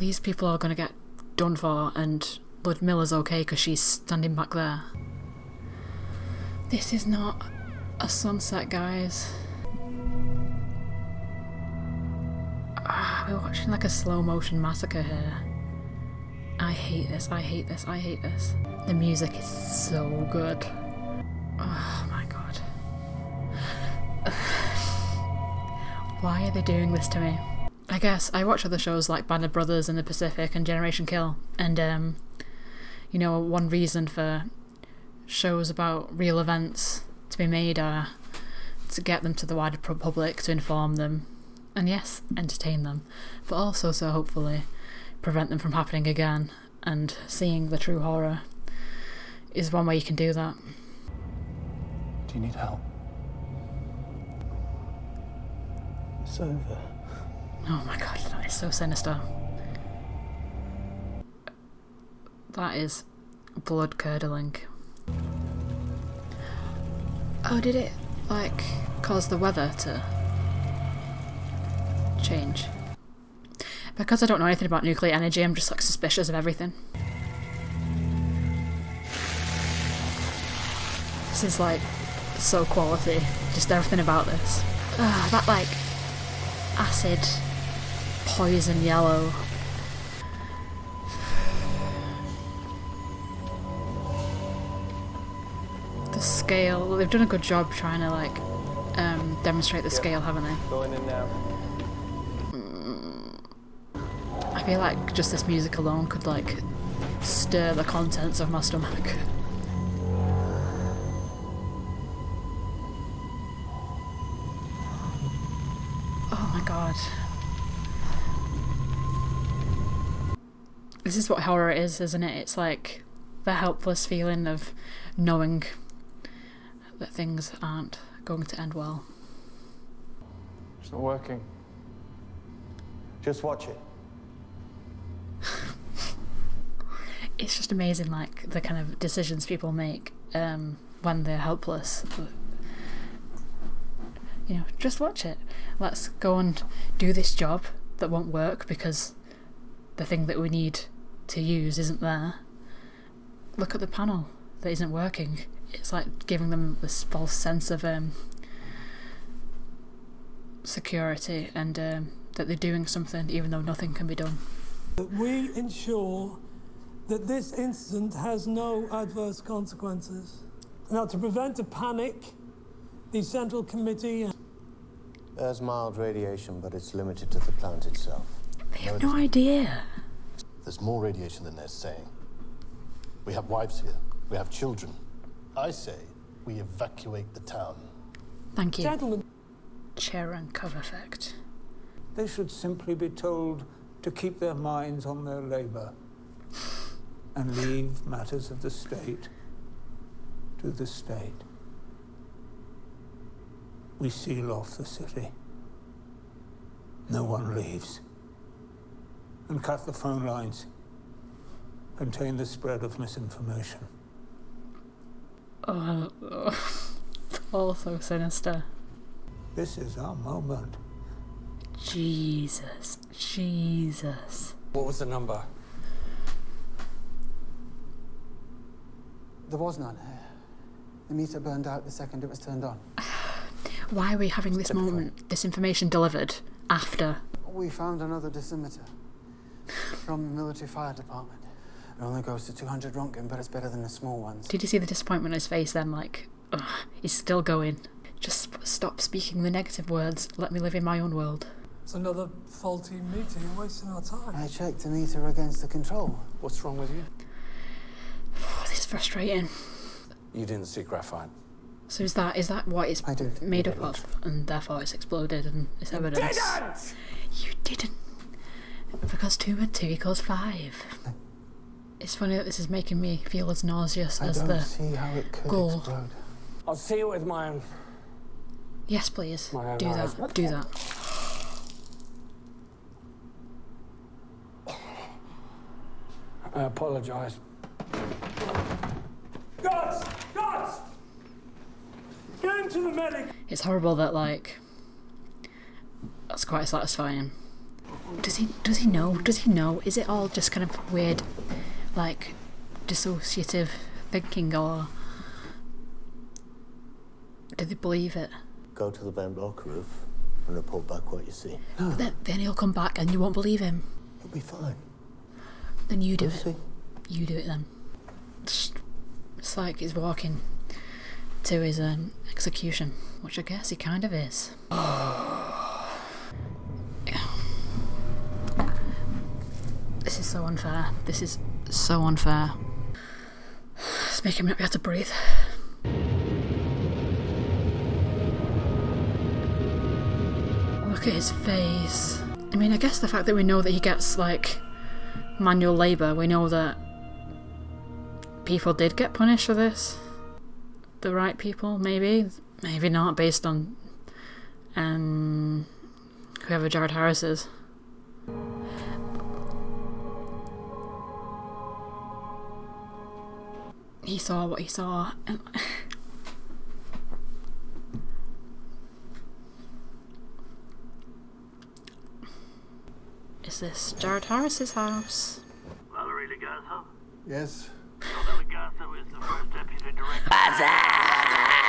these people are gonna get done for, and Ludmilla's okay because she's standing back there. This is not a sunset, guys. We're watching like a slow motion massacre here. I hate this, I hate this, I hate this. The music is so good. Oh my god. Why are they doing this to me? I guess I watch other shows like Band of Brothers and The Pacific and Generation Kill, and you know, one reason for shows about real events to be made are to get them to the wider public, to inform them, and yes, entertain them, but also so hopefully prevent them from happening again. And seeing the true horror is one way you can do that. Do you need help? It's over. Oh my god, that is so sinister. That is blood curdling. Oh, did it like cause the weather to change? Because I don't know anything about nuclear energy, I'm just like suspicious of everything. This is like so quality, just everything about this. That like acid, poison yellow. The scale, they've done a good job trying to like demonstrate the scale, haven't they? Going in now. I feel like just this music alone could like stir the contents of my stomach. Oh my god. This is what horror is, isn't it? It's like the helpless feeling of knowing that things aren't going to end well. It's not working. Just watch it. It's just amazing, like the kind of decisions people make when they're helpless. You know, just watch it. Let's go and do this job that won't work because the thing that we need to use isn't there. Look at the panel that isn't working. It's like giving them this false sense of security and that they're doing something even though nothing can be done. We ensure that this incident has no adverse consequences. Now, to prevent a panic, the Central Committee... There's mild radiation, but it's limited to the plant itself. They have no idea. There's more radiation than they're saying. We have wives here. We have children. I say we evacuate the town. Thank you. Gentlemen, chair and cover effect. They should simply be told to keep their minds on their labour and leave matters of the state to the state. We seal off the city. No one leaves. And cut the phone lines. Contain the spread of misinformation. Oh, all so sinister. This is our moment. Jesus. Jesus. What was the number? There was none. The meter burned out the second it was turned on. Why are we having this moment, this information delivered after? We found another dosimeter from the military fire department. It only goes to 200 Rontgen, but it's better than the small ones. Did you see the disappointment on his face then? Like, ugh, he's still going. Just stop speaking the negative words. Let me live in my own world. it's another faulty meter. You're wasting our time. I checked the meter against the control. What's wrong with you? This is frustrating. You didn't see graphite. So is that what it's made up of, and therefore it's exploded and it's evidence? Didn't! You didn't. Because 2 and 2 equals 5. It's funny that this is making me feel as nauseous as the see how it could goal. explode. I'll see it with my own. Yes, please. My own Do eyes. that. Do that. I apologise. Guards! Guards! Get him to the medic! It's horrible that, like, that's quite satisfying. Does he know? Does he know? Is it all just kind of weird, like, dissociative thinking, or do they believe it? Go to the vent block roof and report back what you see. No. Then he'll come back and you won't believe him. You'll be fine. Then you do We'll it. see. You do it then. It's like he's walking to his execution, which I guess he kind of is. This is so unfair. This is so unfair. It's making me not be able to breathe. Look at his face. I mean, I guess the fact that we know that he gets, like, manual labour, we know that people did get punished for this. The right people, maybe. Maybe not, based on whoever Jared Harris is. He saw what he saw. Is this Jared Harris's house? Valerie Legasso? Yes. Valerie Legasso is the first deputy director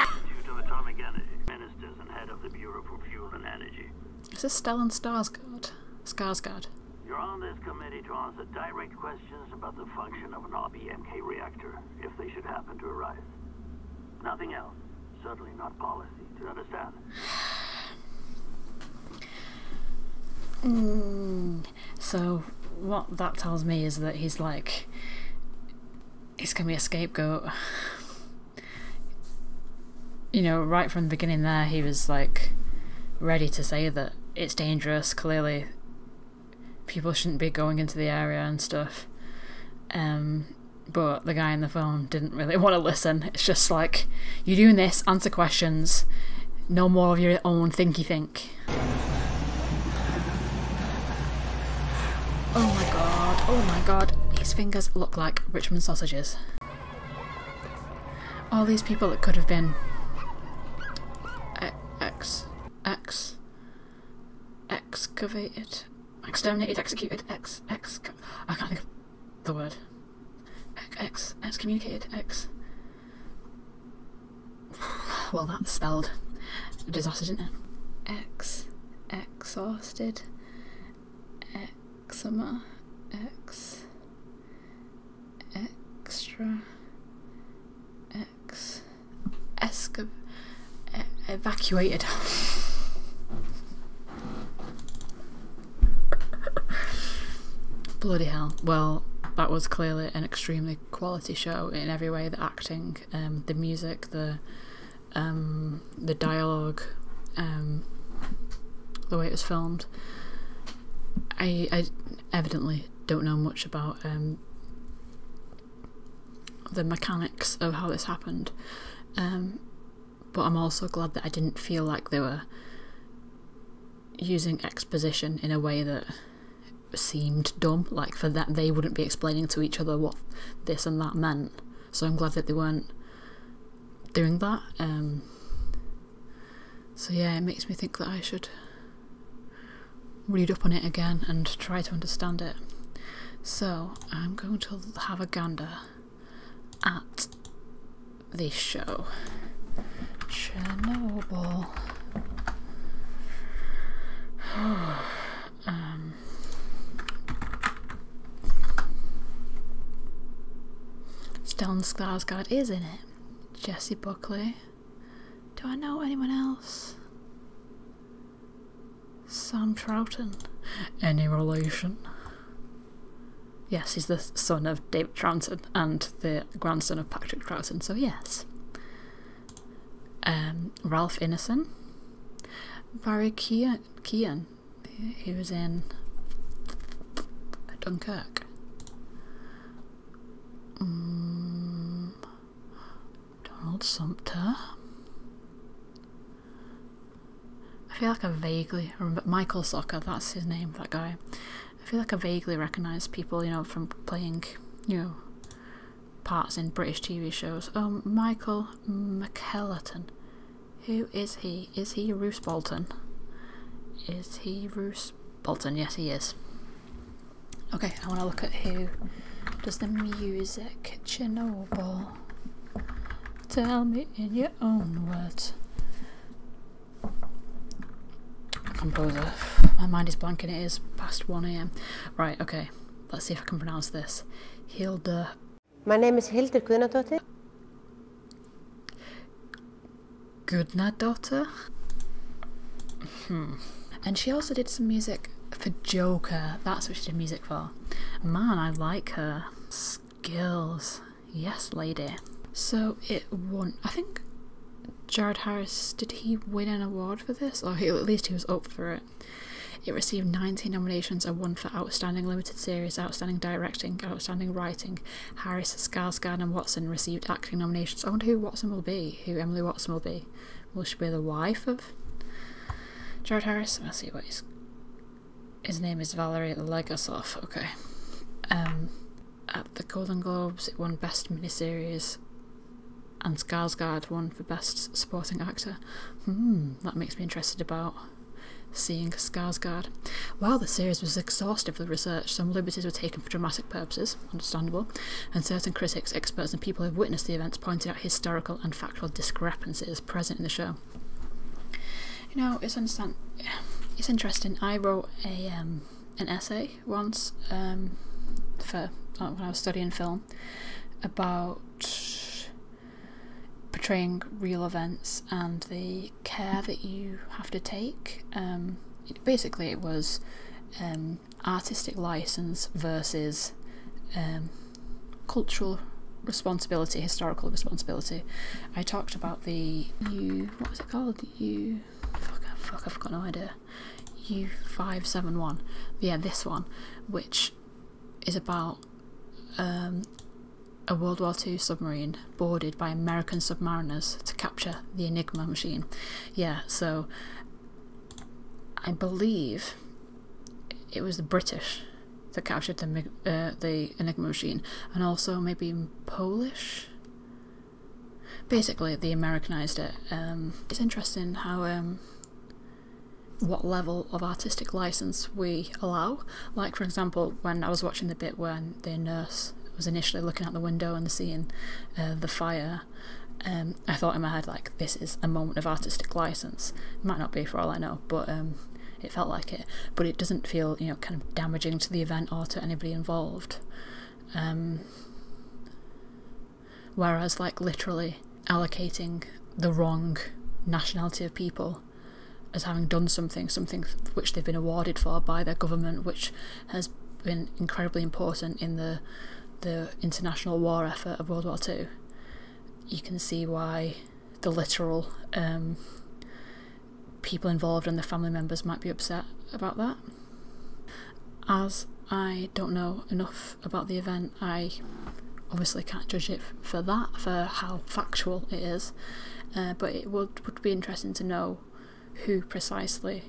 Institute of Atomic Energy, ministers and head of the Bureau for Fuel and Energy. Is this Stellan Skarsgard? You're on this committee to answer direct questions about the function of an RBMK reactor, if they should happen to arise. Nothing else. Certainly not policy. Do you understand? So what that tells me is that he's gonna be a scapegoat. You know, right from the beginning there, he was like ready to say that it's dangerous. Clearly, people shouldn't be going into the area and stuff. But the guy on the phone didn't really want to listen. It's just like, you're doing this, answer questions, no more of your own thinky think. Oh my god, his fingers look like Richmond sausages. All these people that could have been excavated, exterminated, executed, I can't think of the word. Excommunicated, well, that's spelled disaster, didn't it? Exhausted, eczema, evacuated. Bloody hell. Well, that was clearly an extremely quality show in every way. The acting, the music, the dialogue, the way it was filmed. I evidently don't know much about the mechanics of how this happened, but I'm also glad that I didn't feel like they were using exposition in a way that seemed dumb, like for that they wouldn't be explaining to each other what this and that meant. So I'm glad that they weren't doing that. So yeah, it makes me think that I should read up on it again and try to understand it. So I'm going to have a gander at this show, Chernobyl. Stellan Skarsgard is in it. Jessie Buckley. Do I know anyone else? Sam Troughton. Any relation? Yes, he's the son of David Troughton and the grandson of Patrick Troughton, so yes. Ralph Ineson. Barry Keoghan. He was in Dunkirk. Donald Sumter. I feel like I vaguely remember Michael Soccer, that's his name, that guy. I feel like I vaguely recognise people, you know, from playing, you know, parts in British TV shows. Oh, Michael McKellarton. Who is he? Is he Roose Bolton? Is he Roose Bolton, yes he is. Okay, I want to look at who does the music. Chernobyl. Tell me in your own words. Composer. My mind is blanking, it is past 1 AM. Right, okay. Let's see if I can pronounce this. Hilda. My name is Hildur Guðnadóttir. Guðnadóttir? And she also did some music for Joker. That's what she did music for. Man, I like her. Skills. Yes, lady. So it won. I think Jared Harris, did he win an award for this? Or at least he was up for it. It received 19 nominations and won for Outstanding Limited Series, Outstanding Directing, Outstanding Writing. Harris, Skarsgard and Watson received acting nominations. I wonder who Watson will be, who Emily Watson will be. Will she be the wife of Jared Harris? Let's see what his name is. Valerie Legasov. Okay. At the Golden Globes it won Best Miniseries and Skarsgård won for Best Supporting Actor. That makes me interested about seeing Skarsgård. While the series was exhaustively researched, some liberties were taken for dramatic purposes, understandable, and certain critics, experts and people who have witnessed the events pointed out historical and factual discrepancies present in the show. You know, it's interesting. I wrote an essay once for when I was studying film about portraying real events and the care that you have to take. Basically it was artistic license versus cultural responsibility, historical responsibility. I talked about the what was it called? Fuck, I've got no idea. U571. Yeah, this one, which is about a World War II submarine boarded by American submariners to capture the Enigma machine. Yeah, so I believe it was the British that captured the Enigma machine, and also maybe Polish. Basically, they Americanized it. It's interesting how what level of artistic license we allow. Like, for example, when I was watching the bit when the nurse was initially looking out the window and seeing the fire, I thought in my head, like, this is a moment of artistic license. It might not be, for all I know, but it felt like it. But it doesn't feel, you know, kind of damaging to the event or to anybody involved. Whereas, like, literally allocating the wrong nationality of people as having done something which they've been awarded for by their government, which has been incredibly important in the international war effort of World War II, you can see why the literal people involved and their family members might be upset about that. As I don't know enough about the event, I obviously can't judge it for that, for how factual it is, but it would be interesting to know who precisely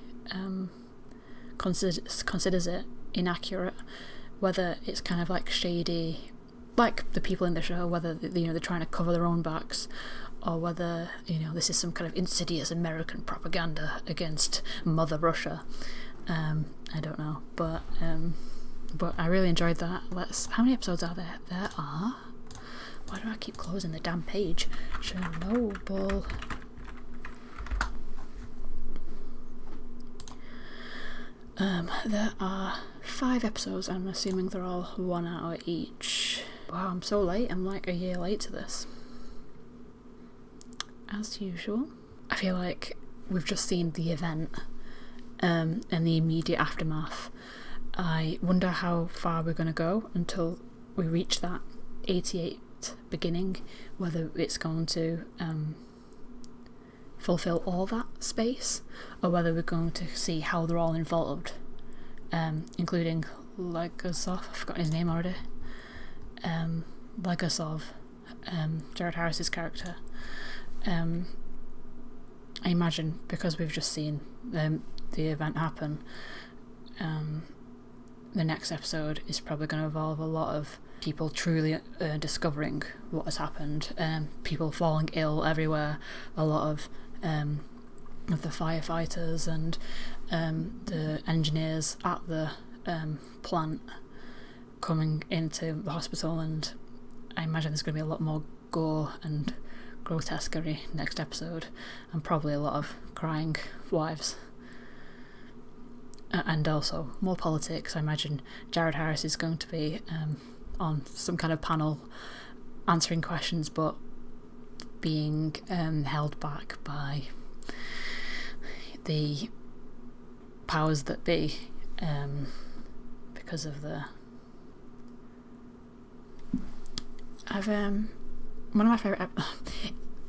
considers it inaccurate, whether it's kind of like shady, like the people in the show, whether, you know, they're trying to cover their own backs, or whether, you know, this is some kind of insidious American propaganda against Mother Russia. I don't know, but I really enjoyed that. How many episodes are there? There are. Why do I keep closing the damn page? Chernobyl. There are 5 episodes, and I'm assuming they're all 1 hour each. Wow, I'm so late. I'm like a year late to this. As usual. I feel like we've just seen the event and the immediate aftermath. I wonder how far we're going to go until we reach that 88 beginning, whether it's going to fulfill all that space, or whether we're going to see how they're all involved, including Legasov, I've forgotten his name already, Legasov, Jared Harris's character. I imagine, because we've just seen the event happen, the next episode is probably going to involve a lot of people truly discovering what has happened, people falling ill everywhere, a lot of of the firefighters and the engineers at the plant coming into the hospital, and I imagine there's going to be a lot more gore and grotesquerie next episode, and probably a lot of crying wives. And also more politics. I imagine Jared Harris is going to be on some kind of panel answering questions, but being held back by the powers that be, because of the... one of my favourite...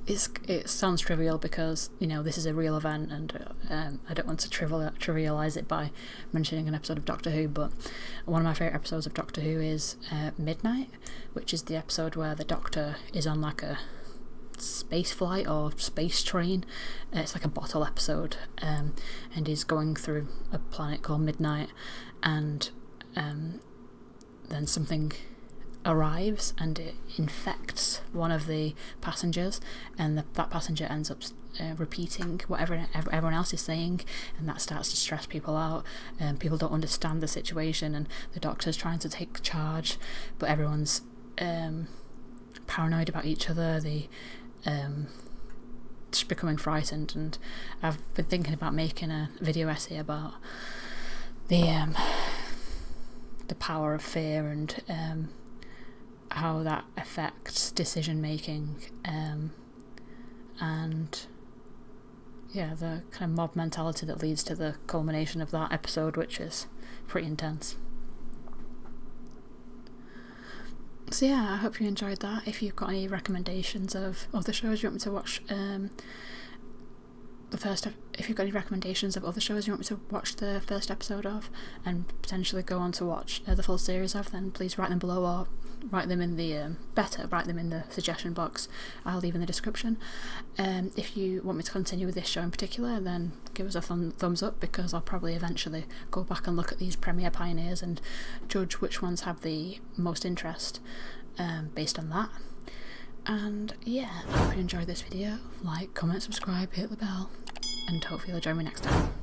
it sounds trivial because, you know, this is a real event, and I don't want to trivialise it by mentioning an episode of Doctor Who, but one of my favourite episodes of Doctor Who is Midnight, which is the episode where the Doctor is on like a space flight or space train. It's like a bottle episode, and he's going through a planet called Midnight, and then something arrives and it infects one of the passengers, and that passenger ends up repeating whatever everyone else is saying, and that starts to stress people out, and people don't understand the situation, and the Doctor's trying to take charge, but everyone's paranoid about each other. They just becoming frightened, and I've been thinking about making a video essay about the power of fear and how that affects decision making, and yeah, the kind of mob mentality that leads to the culmination of that episode, which is pretty intense. So yeah, I hope you enjoyed that. If you've got any recommendations of other shows you want me to watch, if you've got any recommendations of other shows you want me to watch the first episode of and potentially go on to watch the full series of, then please write them below, or write them in the write them in the suggestion box I'll leave in the description. If you want me to continue with this show in particular, then give us a thumbs up, because I'll probably eventually go back and look at these premiere pioneers and judge which ones have the most interest based on that. And yeah, I hope you enjoyed this video. Like, comment, subscribe, hit the bell, and hopefully you'll join me next time.